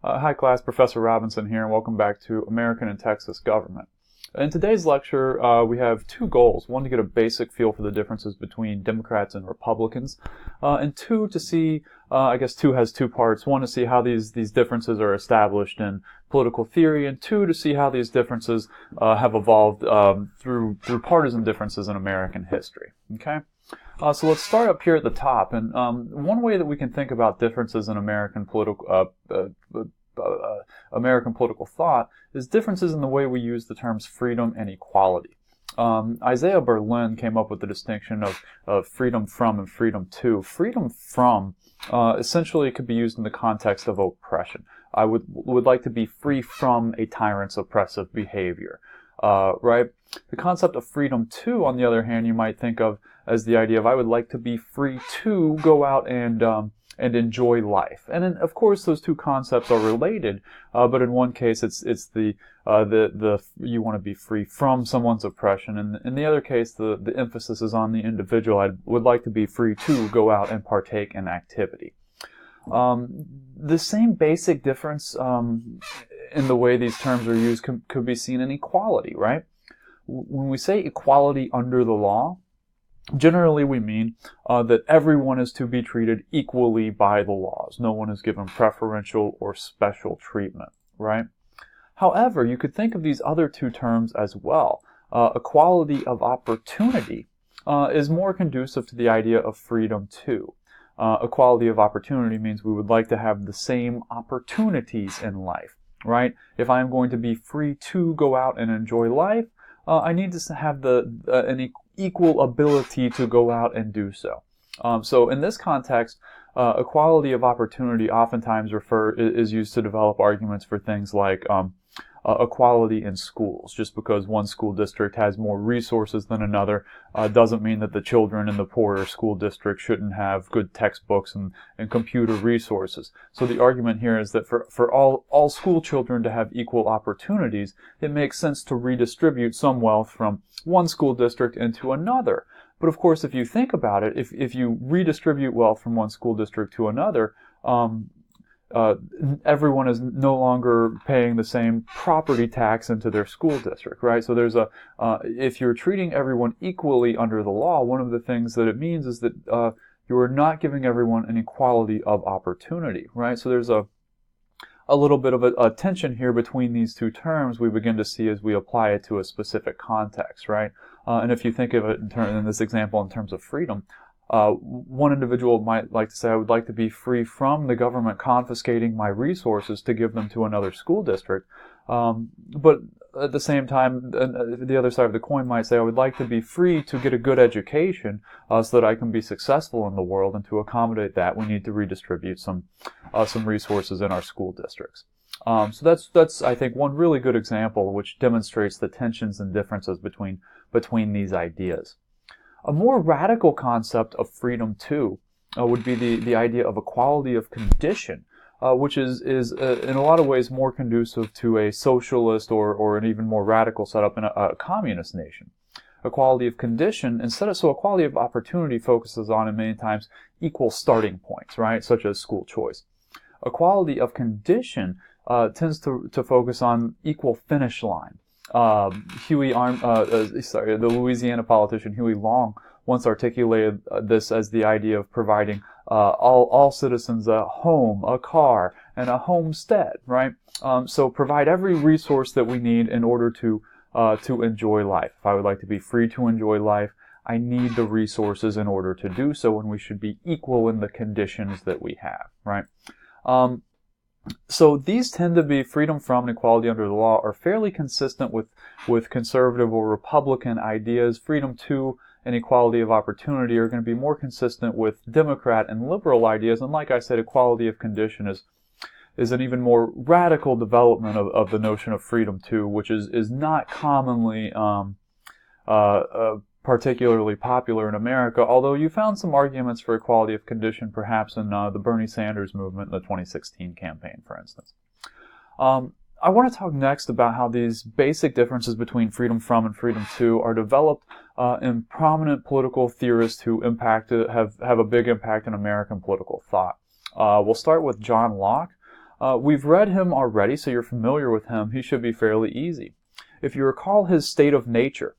Hi class, Professor Robinson here, and welcome back to American and Texas Government. In today's lecture, we have two goals. One, to get a basic feel for the differences between Democrats and Republicans, and two, to see, I guess two has two parts. One, to see how these differences are established in political theory, and two, to see how these differences have evolved through partisan differences in American history. Okay? So let's start up here at the top, and one way that we can think about differences in American political thought is differences in the way we use the terms freedom and equality. Isaiah Berlin came up with the distinction of freedom from and freedom to. Freedom from essentially could be used in the context of oppression. I would like to be free from a tyrant's oppressive behavior. Right? The concept of freedom to, on the other hand, you might think of as the idea of I would like to be free to go out and enjoy life. And then, of course, those two concepts are related, but in one case it's the you want to be free from someone's oppression, and in the other case the emphasis is on the individual. I would like to be free to go out and partake in activity. The same basic difference in the way these terms are used could be seen in equality, right? When we say equality under the law, generally we mean that everyone is to be treated equally by the laws. No one is given preferential or special treatment, right? However, you could think of these other two terms as well. Equality of opportunity is more conducive to the idea of freedom too. Equality of opportunity means we would like to have the same opportunities in life, right? If I'm going to be free to go out and enjoy life, I need to have an equal ability to go out and do so. So in this context, equality of opportunity oftentimes is used to develop arguments for things like equality in schools. Just because one school district has more resources than another doesn't mean that the children in the poorer school district shouldn't have good textbooks and computer resources. So the argument here is that for all school children to have equal opportunities, it makes sense to redistribute some wealth from one school district into another. But of course, if you think about it, if you redistribute wealth from one school district to another, everyone is no longer paying the same property tax into their school district, right? So there's if you're treating everyone equally under the law, one of the things that it means is that you are not giving everyone an equality of opportunity, right? So there's a little bit of a tension here between these two terms we begin to see as we apply it to a specific context, right? And if you think of it in this example in terms of freedom, one individual might like to say, I would like to be free from the government confiscating my resources to give them to another school district. But at the same time, the other side of the coin might say, I would like to be free to get a good education so that I can be successful in the world. And to accommodate that, we need to redistribute some resources in our school districts. So that's I think one really good example which demonstrates the tensions and differences between these ideas. A more radical concept of freedom too would be the idea of equality of condition, which is in a lot of ways more conducive to a socialist or an even more radical setup in a communist nation. Equality of condition, so equality of opportunity focuses on, and many times, equal starting points, right, such as school choice. Equality of condition tends to focus on equal finish line. The Louisiana politician Huey Long once articulated this as the idea of providing all citizens a home, a car, and a homestead, right? So provide every resource that we need in order to enjoy life. If I would like to be free to enjoy life, I need the resources in order to do so, and we should be equal in the conditions that we have, right? So these tend to be freedom from and equality under the law are fairly consistent with conservative or Republican ideas. Freedom to and equality of opportunity are going to be more consistent with Democrat and liberal ideas. And like I said, equality of condition is an even more radical development of the notion of freedom to, which is not commonly particularly popular in America, although you found some arguments for equality of condition perhaps in the Bernie Sanders movement in the 2016 campaign, for instance. I want to talk next about how these basic differences between freedom from and freedom to are developed in prominent political theorists who have a big impact in American political thought. We'll start with John Locke. We've read him already, so you're familiar with him. He should be fairly easy. If you recall his state of nature,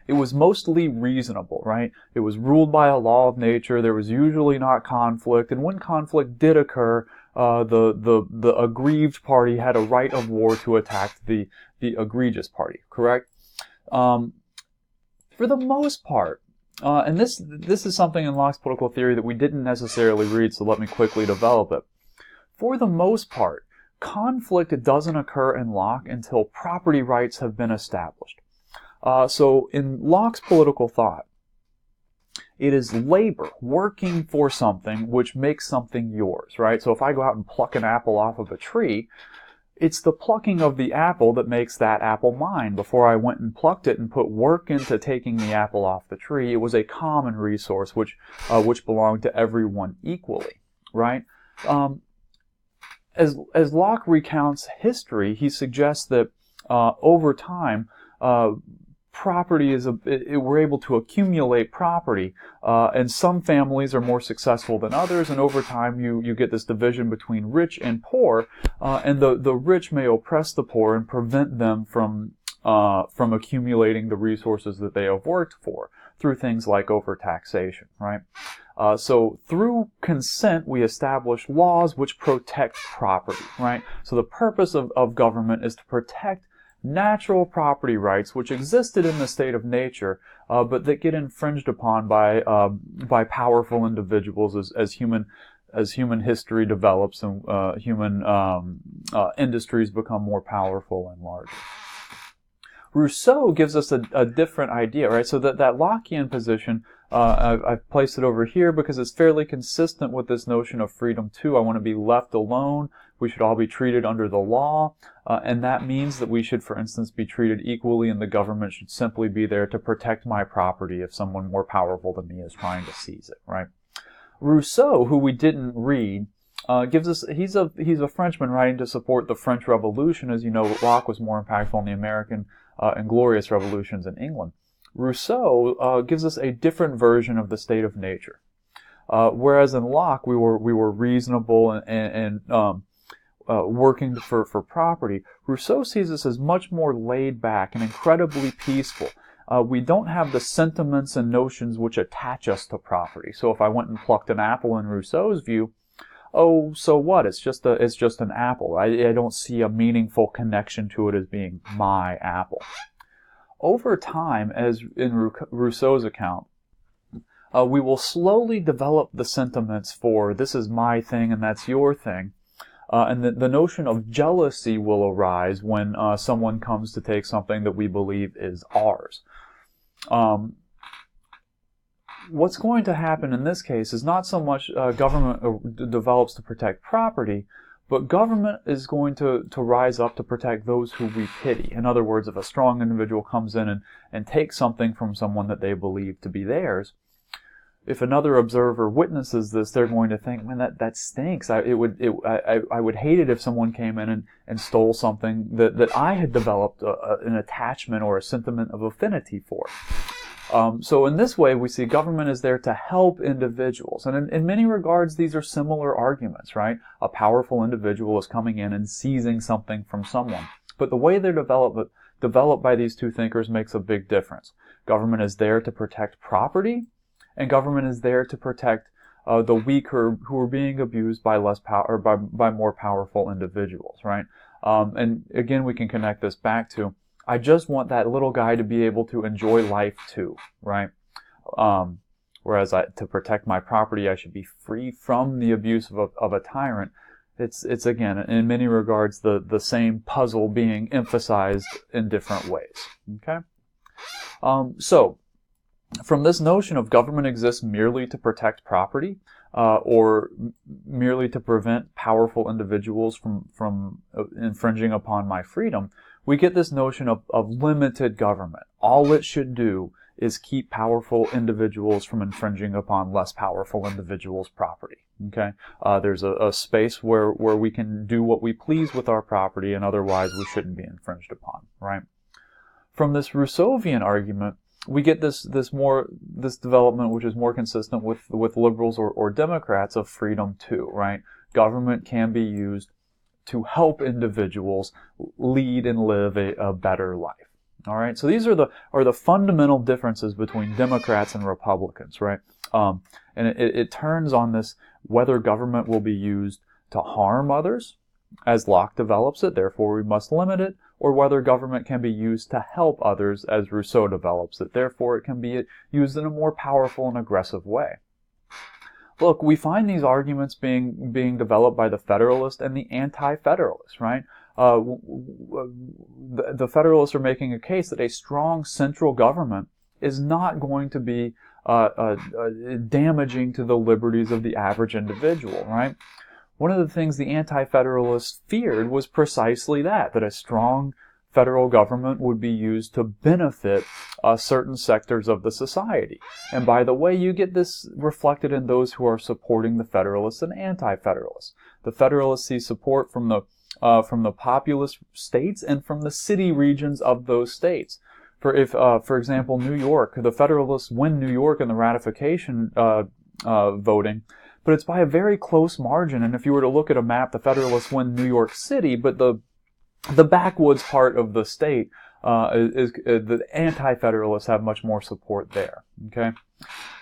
it was mostly reasonable, right? It was ruled by a law of nature. There was usually not conflict, and when conflict did occur, the aggrieved party had a right of war to attack the egregious party, correct? For the most part, and this is something in Locke's political theory that we didn't necessarily read, so let me quickly develop it. For the most part, conflict doesn't occur in Locke until property rights have been established. So in Locke's political thought, it is labor, working for something, which makes something yours, right? So if I go out and pluck an apple off of a tree, it's the plucking of the apple that makes that apple mine. Before I went and plucked it and put work into taking the apple off the tree, it was a common resource which belonged to everyone equally, right? As Locke recounts history, he suggests that over time, property we're able to accumulate property, and some families are more successful than others, and over time you get this division between rich and poor, and the rich may oppress the poor and prevent them from accumulating the resources that they have worked for through things like overtaxation, right? So through consent, we establish laws which protect property, right? So the purpose of government is to protect natural property rights which existed in the state of nature, but that get infringed upon by powerful individuals as human history develops and human industries become more powerful and larger. Rousseau gives us a different idea, right? So that Lockean position, I've placed it over here because it's fairly consistent with this notion of freedom too. I want to be left alone. We should all be treated under the law, and that means that we should, for instance, be treated equally, and the government should simply be there to protect my property if someone more powerful than me is trying to seize it, right? Rousseau, who we didn't read, gives us, he's a Frenchman writing to support the French Revolution. As you know, Locke was more impactful in the American and glorious revolutions in England. Rousseau gives us a different version of the state of nature. Whereas in Locke we were reasonable and working for property, Rousseau sees us as much more laid back and incredibly peaceful. We don't have the sentiments and notions which attach us to property. So if I went and plucked an apple in Rousseau's view, oh, so what? It's just an apple. I don't see a meaningful connection to it as being my apple. Over time, as in Rousseau's account, we will slowly develop the sentiments for this is my thing and that's your thing. And the notion of jealousy will arise when someone comes to take something that we believe is ours. What's going to happen in this case is not so much government develops to protect property, but government is going to rise up to protect those who we pity. In other words, if a strong individual comes in and takes something from someone that they believe to be theirs, if another observer witnesses this, they're going to think, man, that stinks. I would hate it if someone came in and stole something that I had developed an attachment or a sentiment of affinity for. So in this way, we see government is there to help individuals. And in many regards, these are similar arguments, right? A powerful individual is coming in and seizing something from someone. But the way they're developed by these two thinkers makes a big difference. Government is there to protect property, and government is there to protect the weak who are being abused by by more powerful individuals, right? And again, we can connect this back to, I just want that little guy to be able to enjoy life too, right? Whereas to protect my property, I should be free from the abuse of a tyrant. It's again, in many regards, the same puzzle being emphasized in different ways. Okay? So, from this notion of government exists merely to protect property, or merely to prevent powerful individuals from infringing upon my freedom, we get this notion of limited government. All it should do is keep powerful individuals from infringing upon less powerful individuals' property. Okay? There's a space where we can do what we please with our property, and otherwise we shouldn't be infringed upon, right? From this Rousseauvian argument, we get this development which is more consistent with liberals or Democrats of freedom too, right? government can be used to help individuals lead and live a better life. All right, so these are the fundamental differences between Democrats and Republicans, right? And it turns on this whether government will be used to harm others, as Locke develops it, therefore we must limit it, or whether government can be used to help others, as Rousseau develops it, therefore it can be used in a more powerful and aggressive way. Look, we find these arguments being developed by the Federalists and the Anti-Federalists, right? The Federalists are making a case that a strong central government is not going to be damaging to the liberties of the average individual, right? One of the things the Anti-Federalists feared was precisely that a strong federal government would be used to benefit certain sectors of the society. And by the way, you get this reflected in those who are supporting the Federalists and Anti-Federalists. The Federalists see support from the populous states and from the city regions of those states. For example, New York, the Federalists win New York in the ratification voting, but it's by a very close margin. And if you were to look at a map, the Federalists win New York City, but the backwoods part of the state the Anti-Federalists have much more support there. Okay,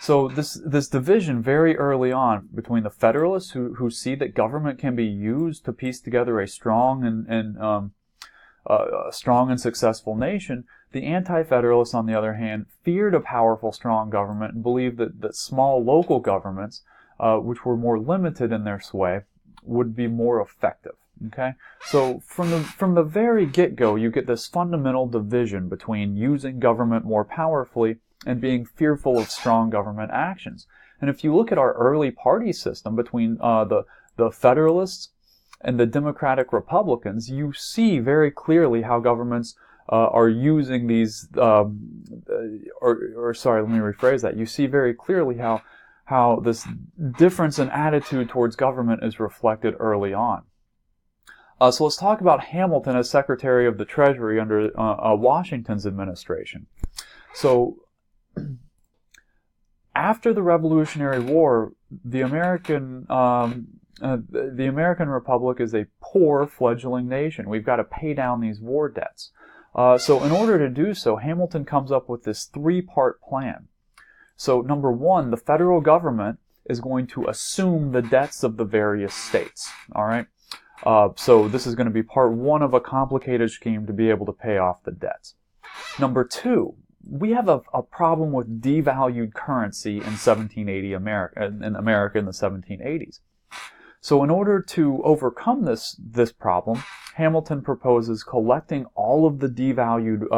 so this division very early on between the Federalists who see that government can be used to piece together a strong and successful nation. The Anti-Federalists, on the other hand, feared a powerful, strong government and believed that small local governments, which were more limited in their sway, would be more effective. Okay, so from the very get-go, you get this fundamental division between using government more powerfully and being fearful of strong government actions. And if you look at our early party system between the Federalists and the Democratic Republicans, you see very clearly how governments are using these. Sorry, let me rephrase that. You see very clearly how this difference in attitude towards government is reflected early on. So let's talk about Hamilton as Secretary of the Treasury under Washington's administration. So after the Revolutionary War, the American Republic is a poor, fledgling nation. We've got to pay down these war debts. So in order to do so, Hamilton comes up with this three-part plan. So number one, the federal government is going to assume the debts of the various states. All right. So this is going to be part one of a complicated scheme to be able to pay off the debts. Number two, we have a problem with devalued currency in 1780 America in the 1780s. So in order to overcome this problem, Hamilton proposes collecting all the devalued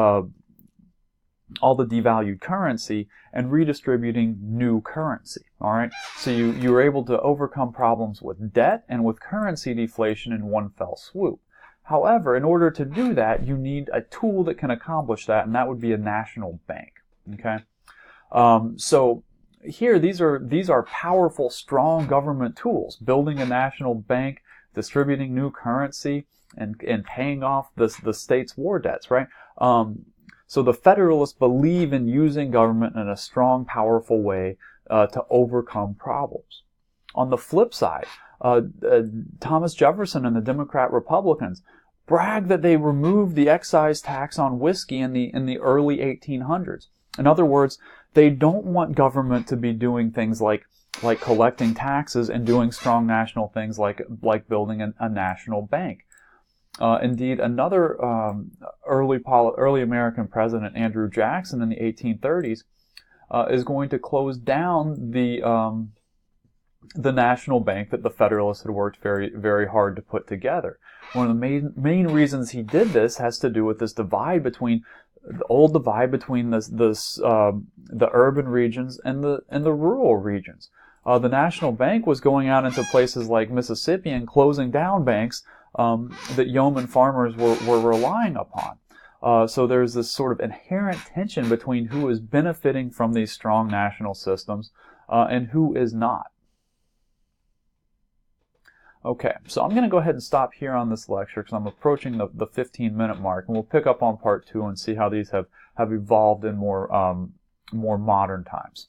currency and redistributing new currency. All right, so you were able to overcome problems with debt and with currency deflation in one fell swoop. However, in order to do that, you need a tool that can accomplish that, and that would be a national bank. Okay, so here these are powerful, strong government tools: building a national bank, distributing new currency, and paying off the state's war debts. Right. So the Federalists believe in using government in a strong, powerful way to overcome problems. On the flip side, Thomas Jefferson and the Democrat Republicans brag that they removed the excise tax on whiskey in the early 1800s. In other words, they don't want government to be doing things like collecting taxes and doing strong national things like building a national bank. Indeed, another early American president, Andrew Jackson, in the 1830s, is going to close down the national bank that the Federalists had worked very, very hard to put together. One of the main reasons he did this has to do with this divide between the urban regions and the rural regions. The national bank was going out into places like Mississippi and closing down banks that yeoman farmers were relying upon. So there's this sort of inherent tension between who is benefiting from these strong national systems and who is not. Okay, so I'm going to go ahead and stop here on this lecture because I'm approaching the 15-minute mark, and we'll pick up on part two and see how these have evolved in more modern times.